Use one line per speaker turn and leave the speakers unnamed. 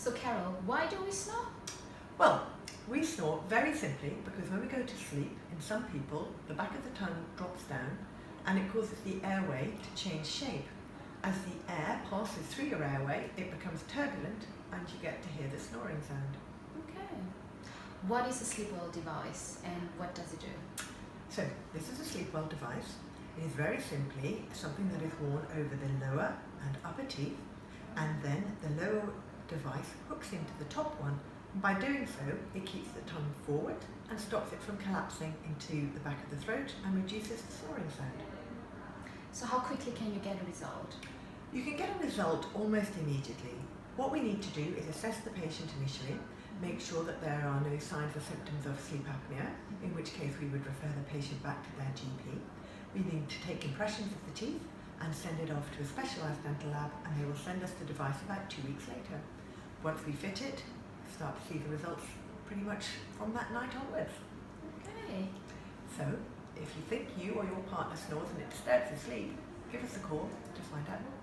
So Carol, why do we snore?
Well, we snore very simply because when we go to sleep, in some people, the back of the tongue drops down and it causes the airway to change shape. As the air passes through your airway, it becomes turbulent and you get to hear the snoring sound.
Okay. What is a Sleepwell device and what does it do?
So, this is a Sleepwell device. It is very simply something that is worn over the lower and upper teeth, and then the lower device hooks into the top one. And by doing so, it keeps the tongue forward and stops it from collapsing into the back of the throat and reduces the snoring sound.
So how quickly can you get a result?
You can get a result almost immediately. What we need to do is assess the patient initially, make sure that there are no signs or symptoms of sleep apnea, in which case we would refer the patient back to their GP. We need to take impressions of the teeth and send it off to a specialised dental lab, and they will send us the device about 2 weeks later. Once we fit it, start to see the results pretty much from that night onwards.
Okay.
So, if you think you or your partner snores and it disturbs your sleep, give us a call to find out more.